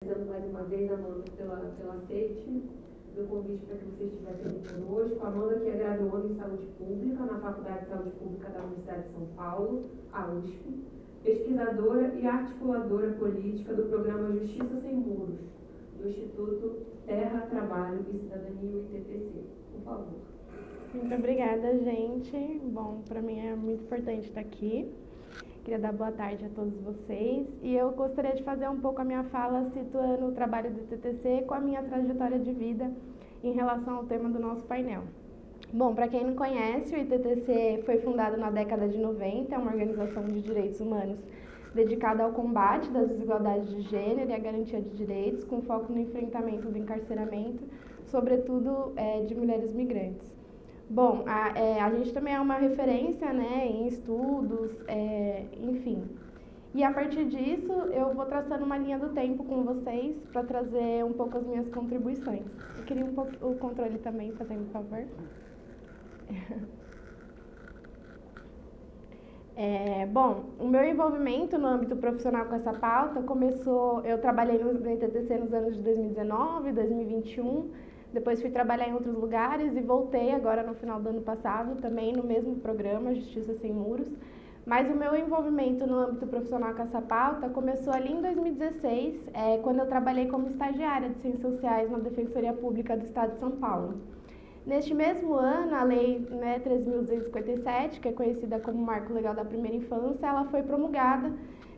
Mais uma vez, Amanda, pelo aceite do convite para que você estivesse aqui conosco. Amanda, que é graduanda em Saúde Pública na Faculdade de Saúde Pública da Universidade de São Paulo, a USP, pesquisadora e articuladora política do programa Justiça Sem Muros, do Instituto Terra, Trabalho e Cidadania, o ITTC. Por favor. Muito obrigada, gente. Bom, para mim é muito importante estar aqui. Queria dar boa tarde a todos vocês. E eu gostaria de fazer um pouco a minha fala situando o trabalho do ITTC com a minha trajetória de vida em relação ao tema do nosso painel. Bom, para quem não conhece, o ITTC foi fundado na década de 90, é uma organização de direitos humanos dedicada ao combate das desigualdades de gênero e à garantia de direitos, com foco no enfrentamento do encarceramento, sobretudo de mulheres migrantes. Bom, a gente também é uma referência, né, em estudos, enfim. E a partir disso, eu vou traçando uma linha do tempo com vocês para trazer um pouco as minhas contribuições. Eu queria um pouco o controle também, fazendo um favor. Bom, o meu envolvimento no âmbito profissional com essa pauta começou... Eu trabalhei no ITTC nos anos de 2019, 2021... Depois fui trabalhar em outros lugares e voltei agora no final do ano passado, também no mesmo programa, Justiça Sem Muros. Mas o meu envolvimento no âmbito profissional com essa pauta começou ali em 2016, quando eu trabalhei como estagiária de Ciências Sociais na Defensoria Pública do Estado de São Paulo. Neste mesmo ano, a Lei 3.257, que é conhecida como Marco Legal da Primeira Infância, ela foi promulgada,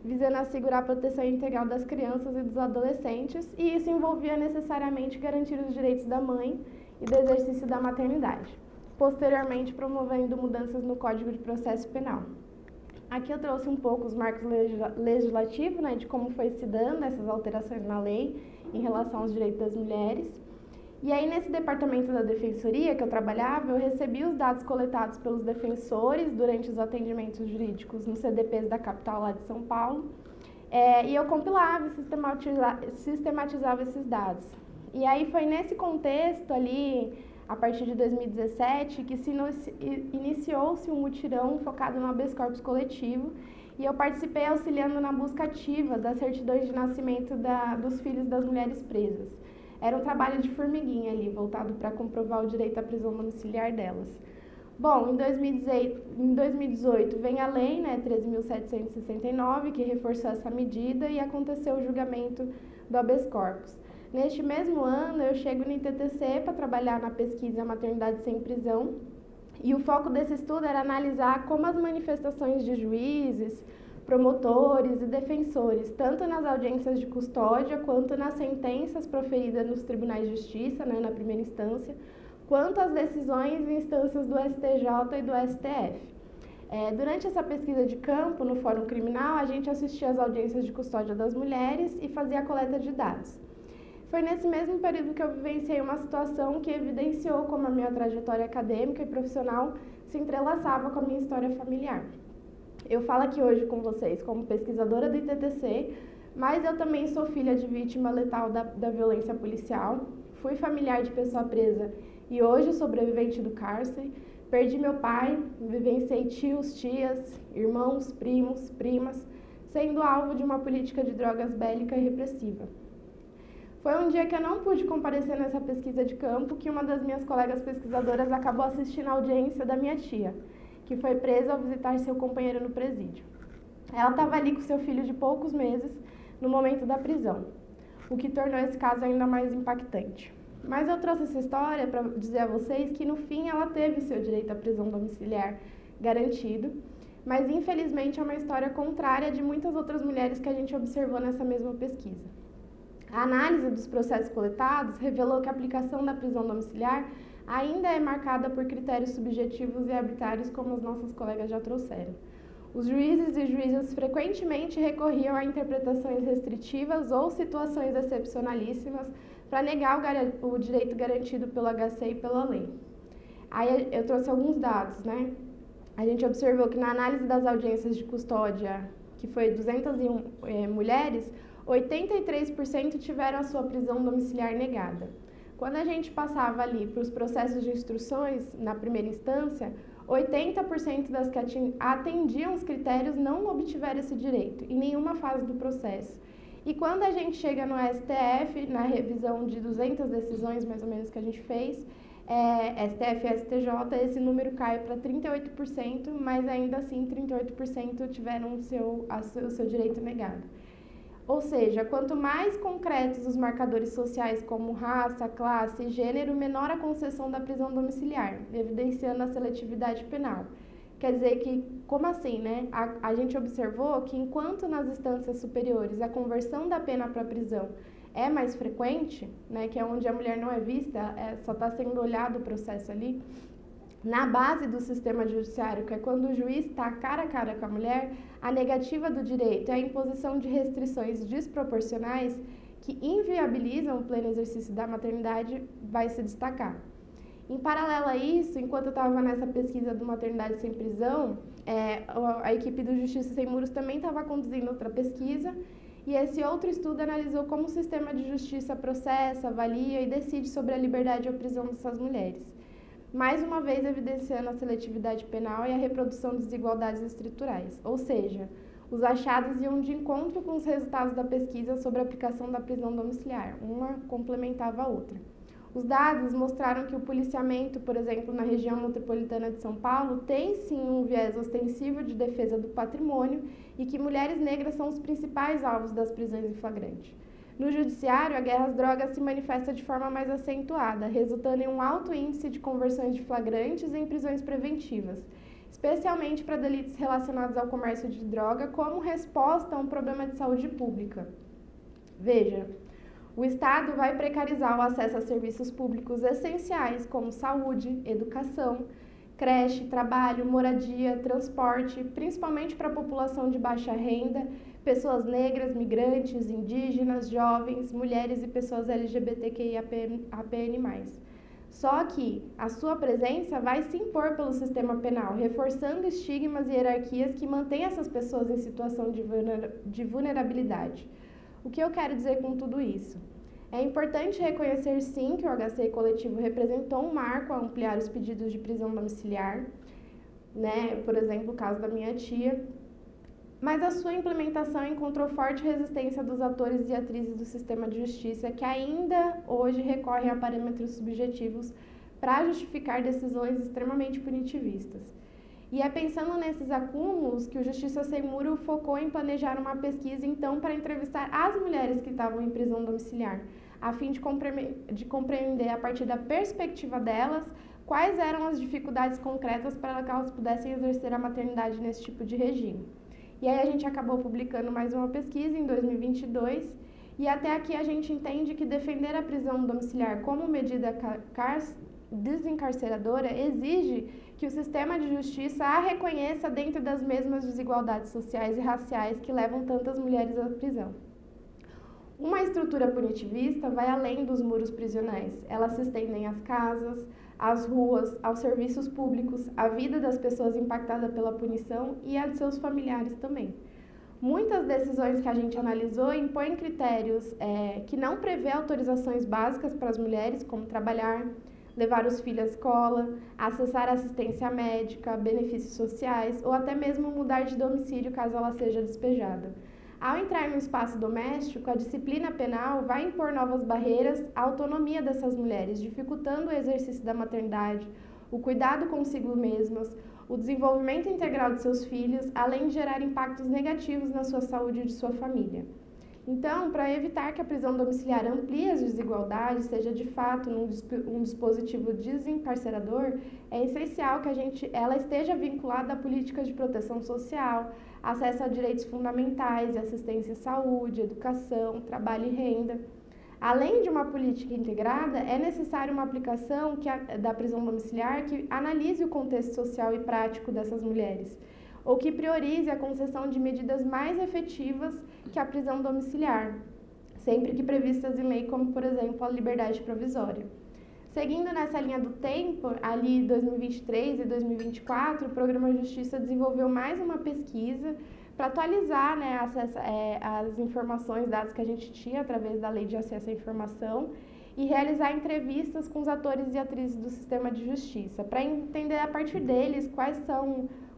visando assegurar a proteção integral das crianças e dos adolescentes, e isso envolvia necessariamente garantir os direitos da mãe e do exercício da maternidade, posteriormente promovendo mudanças no Código de Processo Penal. Aqui eu trouxe um pouco os marcos legislativos, né, de como foi se dando essas alterações na lei em relação aos direitos das mulheres. E aí, nesse departamento da Defensoria que eu trabalhava, eu recebi os dados coletados pelos defensores durante os atendimentos jurídicos nos CDPs da capital lá de São Paulo, e eu compilava e sistematizava esses dados. E aí foi nesse contexto ali, a partir de 2017, que iniciou-se um mutirão focado no habeas corpus coletivo, e eu participei auxiliando na busca ativa das certidões de nascimento dos filhos das mulheres presas. Era um trabalho de formiguinha ali, voltado para comprovar o direito à prisão domiciliar delas. Bom, em 2018 vem a lei, 13.769, que reforçou essa medida e aconteceu o julgamento do habeas corpus. Neste mesmo ano, eu chego no ITTC para trabalhar na pesquisa Maternidade Sem Prisão, e o foco desse estudo era analisar como as manifestações de juízes, promotores e defensores, tanto nas audiências de custódia, quanto nas sentenças proferidas nos tribunais de justiça, na primeira instância, quanto às decisões em instâncias do STJ e do STF. Durante essa pesquisa de campo, no Fórum Criminal, a gente assistia às audiências de custódia das mulheres e fazia a coleta de dados. Foi nesse mesmo período que eu vivenciei uma situação que evidenciou como a minha trajetória acadêmica e profissional se entrelaçava com a minha história familiar. Eu falo aqui hoje com vocês como pesquisadora do ITTC, mas eu também sou filha de vítima letal da violência policial, fui familiar de pessoa presa e hoje sobrevivente do cárcere, perdi meu pai, vivenciei tios, tias, irmãos, primos, primas, sendo alvo de uma política de drogas bélica e repressiva. Foi um dia que eu não pude comparecer nessa pesquisa de campo que uma das minhas colegas pesquisadoras acabou assistindo a audiência da minha tia, que foi presa ao visitar seu companheiro no presídio. Ela estava ali com seu filho de poucos meses no momento da prisão, o que tornou esse caso ainda mais impactante. Mas eu trouxe essa história para dizer a vocês que no fim ela teve seu direito à prisão domiciliar garantido, mas infelizmente é uma história contrária de muitas outras mulheres que a gente observou nessa mesma pesquisa. A análise dos processos coletados revelou que a aplicação da prisão domiciliar ainda é marcada por critérios subjetivos e arbitrários, como os nossos colegas já trouxeram. Os juízes e juízas frequentemente recorriam a interpretações restritivas ou situações excepcionalíssimas para negar o direito garantido pelo HC e pela lei. Aí eu trouxe alguns dados, A gente observou que na análise das audiências de custódia, que foi 201 mulheres, 83% tiveram a sua prisão domiciliar negada. Quando a gente passava ali para os processos de instruções, na primeira instância, 80% das que atendiam os critérios não obtiveram esse direito, em nenhuma fase do processo. E quando a gente chega no STF, na revisão de 200 decisões, mais ou menos, que a gente fez, STF e STJ, esse número cai para 38%, mas ainda assim 38% tiveram o seu direito negado. Ou seja, quanto mais concretos os marcadores sociais como raça, classe e gênero, menor a concessão da prisão domiciliar, evidenciando a seletividade penal. Quer dizer que, como assim, né? A gente observou que enquanto nas instâncias superiores a conversão da pena para prisão é mais frequente, né, que é onde a mulher não é vista, só está sendo olhado o processo ali, na base do sistema judiciário, que é quando o juiz está cara a cara com a mulher, a negativa do direito é a imposição de restrições desproporcionais que inviabilizam o pleno exercício da maternidade vai se destacar. Em paralelo a isso, enquanto eu estava nessa pesquisa do Maternidade Sem Prisão, a equipe do Justiça Sem Muros também estava conduzindo outra pesquisa, e esse outro estudo analisou como o sistema de justiça processa, avalia e decide sobre a liberdade ou prisão dessas mulheres. Mais uma vez evidenciando a seletividade penal e a reprodução de desigualdades estruturais, ou seja, os achados iam de encontro com os resultados da pesquisa sobre a aplicação da prisão domiciliar, uma complementava a outra. Os dados mostraram que o policiamento, por exemplo, na região metropolitana de São Paulo, tem sim um viés ostensivo de defesa do patrimônio e que mulheres negras são os principais alvos das prisões em flagrante. No judiciário, a guerra às drogas se manifesta de forma mais acentuada, resultando em um alto índice de conversões de flagrantes em prisões preventivas, especialmente para delitos relacionados ao comércio de droga, como resposta a um problema de saúde pública. Veja, o Estado vai precarizar o acesso a serviços públicos essenciais, como saúde, educação, creche, trabalho, moradia, transporte, principalmente para a população de baixa renda, pessoas negras, migrantes, indígenas, jovens, mulheres e pessoas LGBTQIAPN+. Só que a sua presença vai se impor pelo sistema penal, reforçando estigmas e hierarquias que mantêm essas pessoas em situação de vulnerabilidade. O que eu quero dizer com tudo isso? É importante reconhecer, sim, que o HC coletivo representou um marco ao ampliar os pedidos de prisão domiciliar, né? Por exemplo, o caso da minha tia, mas a sua implementação encontrou forte resistência dos atores e atrizes do sistema de justiça, que ainda hoje recorrem a parâmetros subjetivos para justificar decisões extremamente punitivistas. E é pensando nesses acúmulos que o Justiça Sem Muro focou em planejar uma pesquisa, então, para entrevistar as mulheres que estavam em prisão domiciliar, a fim de compreender, a partir da perspectiva delas, quais eram as dificuldades concretas para que elas pudessem exercer a maternidade nesse tipo de regime. E aí a gente acabou publicando mais uma pesquisa em 2022, e até aqui a gente entende que defender a prisão domiciliar como medida desencarceradora exige que o sistema de justiça a reconheça dentro das mesmas desigualdades sociais e raciais que levam tantas mulheres à prisão. Uma estrutura punitivista vai além dos muros prisionais. Elas se estendem às casas, às ruas, aos serviços públicos, à vida das pessoas impactadas pela punição e a de seus familiares também. Muitas decisões que a gente analisou impõem critérios que não prevê autorizações básicas para as mulheres, como trabalhar, levar os filhos à escola, acessar assistência médica, benefícios sociais ou até mesmo mudar de domicílio caso ela seja despejada. Ao entrar no espaço doméstico, a disciplina penal vai impor novas barreiras à autonomia dessas mulheres, dificultando o exercício da maternidade, o cuidado consigo mesmas, o desenvolvimento integral de seus filhos, além de gerar impactos negativos na sua saúde e de sua família. Então, para evitar que a prisão domiciliar amplie as desigualdades, seja de fato um dispositivo desencarcerador, é essencial que ela esteja vinculada a políticas de proteção social, acesso a direitos fundamentais, assistência à saúde, educação, trabalho e renda. Além de uma política integrada, é necessária uma aplicação da prisão domiciliar que analise o contexto social e prático dessas mulheres, ou que priorize a concessão de medidas mais efetivas que a prisão domiciliar, sempre que previstas em lei, como, por exemplo, a liberdade provisória. Seguindo nessa linha do tempo, ali 2023 e 2024, o Programa Justiça desenvolveu mais uma pesquisa para atualizar, né, as informações, dados que a gente tinha através da Lei de Acesso à Informação e realizar entrevistas com os atores e atrizes do sistema de justiça, para entender a partir deles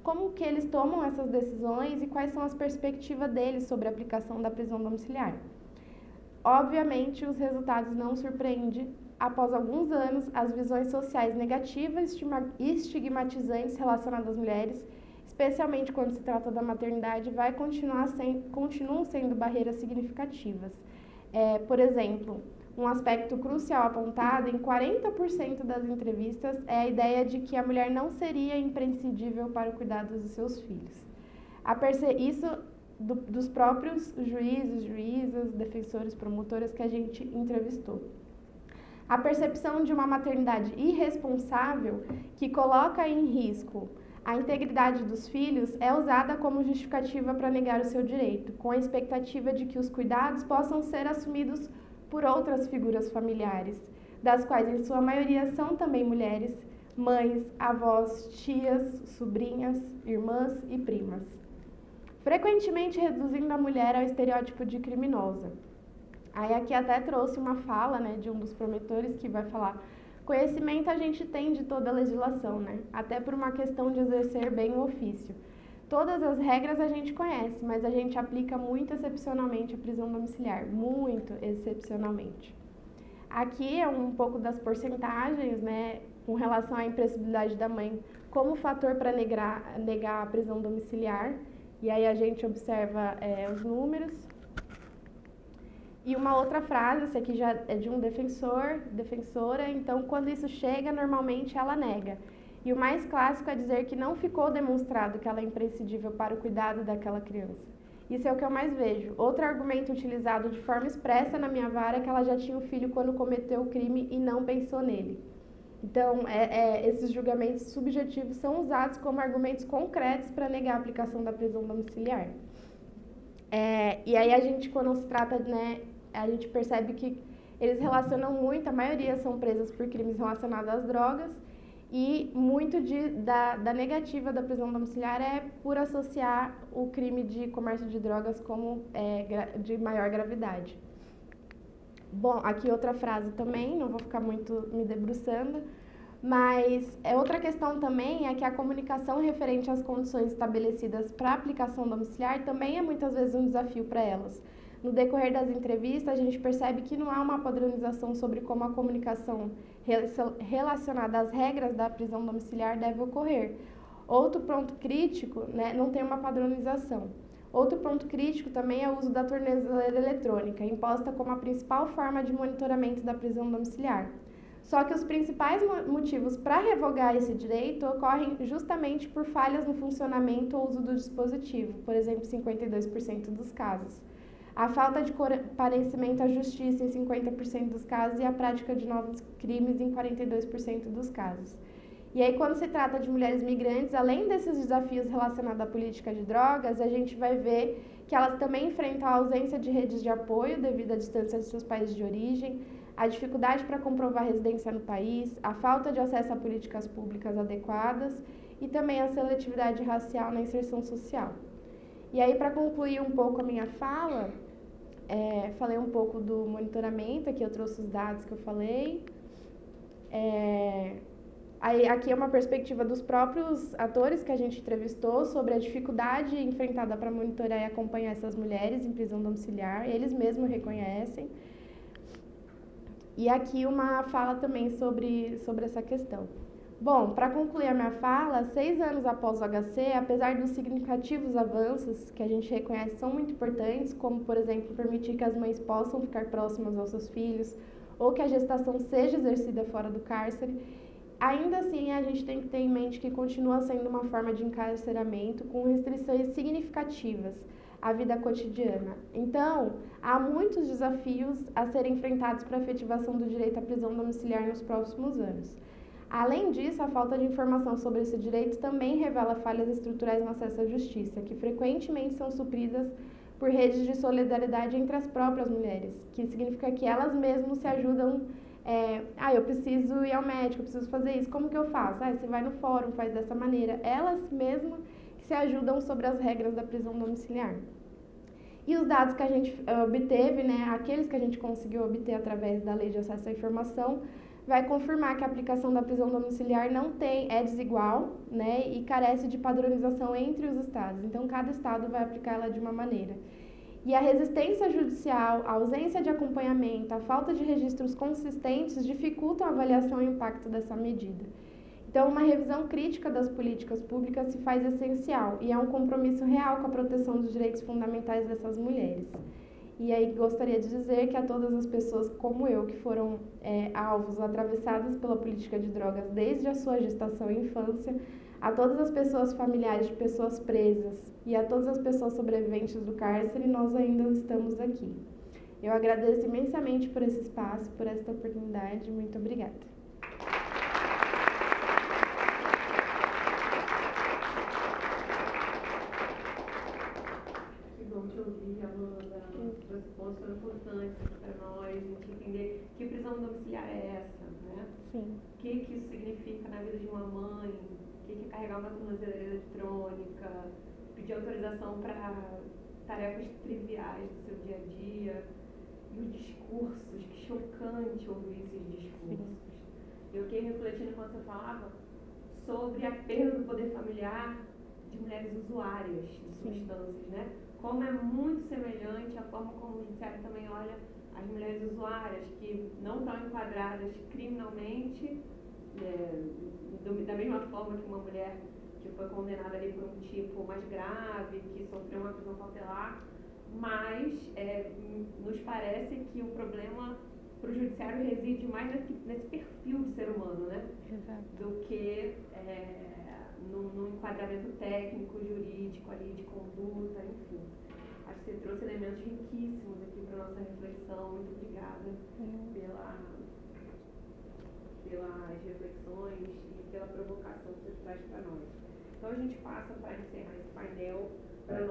como que eles tomam essas decisões e quais são as perspectivas deles sobre a aplicação da prisão domiciliar. Obviamente, os resultados não surpreendem. Após alguns anos, as visões sociais negativas e estigmatizantes relacionadas às mulheres, especialmente quando se trata da maternidade, continuam sendo barreiras significativas. Por exemplo, um aspecto crucial apontado em 40% das entrevistas é a ideia de que a mulher não seria imprescindível para o cuidado dos seus filhos. Isso dos próprios juízes, juízas, defensores, promotoras que a gente entrevistou. A percepção de uma maternidade irresponsável que coloca em risco a integridade dos filhos é usada como justificativa para negar o seu direito, com a expectativa de que os cuidados possam ser assumidos por outras figuras familiares, das quais em sua maioria são também mulheres, mães, avós, tias, sobrinhas, irmãs e primas. Frequentemente reduzindo a mulher ao estereótipo de criminosa. Aí aqui até trouxe uma fala, né, de um dos promotores que vai falar: conhecimento a gente tem de toda a legislação, né, até por uma questão de exercer bem o ofício. Todas as regras a gente conhece, mas a gente aplica muito excepcionalmente a prisão domiciliar, muito excepcionalmente. Aqui é um pouco das porcentagens, né, com relação à imprescindibilidade da mãe como fator para negar a prisão domiciliar. E aí a gente observa os números. E uma outra frase, essa aqui já é de um defensora, então quando isso chega, normalmente ela nega. E o mais clássico é dizer que não ficou demonstrado que ela é imprescindível para o cuidado daquela criança. Isso é o que eu mais vejo. Outro argumento utilizado de forma expressa na minha vara é que ela já tinha o filho quando cometeu o crime e não pensou nele. Então, esses julgamentos subjetivos são usados como argumentos concretos para negar a aplicação da prisão domiciliar. E aí a gente, quando se trata, né, a gente percebe que eles relacionam muito, a maioria são presas por crimes relacionados às drogas, e muito da negativa da prisão domiciliar é por associar o crime de comércio de drogas como de maior gravidade. Bom, aqui outra frase também, não vou ficar muito me debruçando, mas outra questão também é que a comunicação referente às condições estabelecidas para a aplicação domiciliar também é muitas vezes um desafio para elas. No decorrer das entrevistas, a gente percebe que não há uma padronização sobre como a comunicação relacionada às regras da prisão domiciliar deve ocorrer. Outro ponto crítico, né, não tem uma padronização. Outro ponto crítico também é o uso da tornozeleira eletrônica, imposta como a principal forma de monitoramento da prisão domiciliar. Só que os principais motivos para revogar esse direito ocorrem justamente por falhas no funcionamento ou uso do dispositivo, por exemplo, 52% dos casos. A falta de comparecimento à justiça em 50% dos casos e a prática de novos crimes em 42% dos casos. E aí, quando se trata de mulheres migrantes, além desses desafios relacionados à política de drogas, a gente vai ver que elas também enfrentam a ausência de redes de apoio devido à distância de seus países de origem, a dificuldade para comprovar residência no país, a falta de acesso a políticas públicas adequadas e também a seletividade racial na inserção social. E aí, para concluir um pouco a minha fala, falei um pouco do monitoramento, aqui eu trouxe os dados que eu falei. Aí, aqui é uma perspectiva dos próprios atores que a gente entrevistou sobre a dificuldade enfrentada para monitorar e acompanhar essas mulheres em prisão domiciliar, eles mesmos reconhecem. E aqui uma fala também sobre essa questão. Bom, para concluir a minha fala, 6 anos após o HC, apesar dos significativos avanços que a gente reconhece são muito importantes, como, por exemplo, permitir que as mães possam ficar próximas aos seus filhos, ou que a gestação seja exercida fora do cárcere, ainda assim a gente tem que ter em mente que continua sendo uma forma de encarceramento com restrições significativas à vida cotidiana. Então, há muitos desafios a serem enfrentados para a efetivação do direito à prisão domiciliar nos próximos anos. Além disso, a falta de informação sobre esse direito também revela falhas estruturais no acesso à justiça, que frequentemente são supridas por redes de solidariedade entre as próprias mulheres, que significa que elas mesmas se ajudam. Eu preciso ir ao médico, eu preciso fazer isso, como que eu faço? Você vai no fórum, faz dessa maneira. Elas mesmas que se ajudam sobre as regras da prisão domiciliar. E os dados que a gente obteve, né, aqueles que a gente conseguiu obter através da Lei de Acesso à Informação, vai confirmar que a aplicação da prisão domiciliar é desigual, né, e carece de padronização entre os estados. Então, cada estado vai aplicá-la de uma maneira. E a resistência judicial, a ausência de acompanhamento, a falta de registros consistentes dificultam a avaliação e o impacto dessa medida. Então, uma revisão crítica das políticas públicas se faz essencial e é um compromisso real com a proteção dos direitos fundamentais dessas mulheres. E aí gostaria de dizer que a todas as pessoas como eu, que foram alvos atravessados pela política de drogas desde a sua gestação e infância, a todas as pessoas familiares de pessoas presas e a todas as pessoas sobreviventes do cárcere, nós ainda estamos aqui. Eu agradeço imensamente por esse espaço, por esta oportunidade. Muito obrigada. Que bom te ouvir, Amanda. Os pontos foram importantes para nós, a gente entender que prisão domiciliar é essa, né? Sim. O que isso significa na vida de uma mãe, o que é carregar uma tornozeleira eletrônica, pedir autorização para tarefas triviais do seu dia a dia, e os discursos, que chocante ouvir esses discursos. Sim. Eu fiquei refletindo enquanto você falava sobre a perda do poder familiar de mulheres usuárias de substâncias, né? Como é muito semelhante a forma como o judiciário também olha as mulheres usuárias que não estão enquadradas criminalmente, da mesma forma que uma mulher que foi condenada ali por um tipo mais grave, que sofreu uma prisão cautelar, mas nos parece que o problema para o judiciário reside mais nesse perfil de ser humano, né? Exato. Do que no enquadramento técnico, jurídico ali, de conduta, enfim. Acho que você trouxe elementos riquíssimos aqui para a nossa reflexão. Muito obrigada pelas reflexões e pela provocação que você traz para nós. Então, a gente passa para encerrar esse painel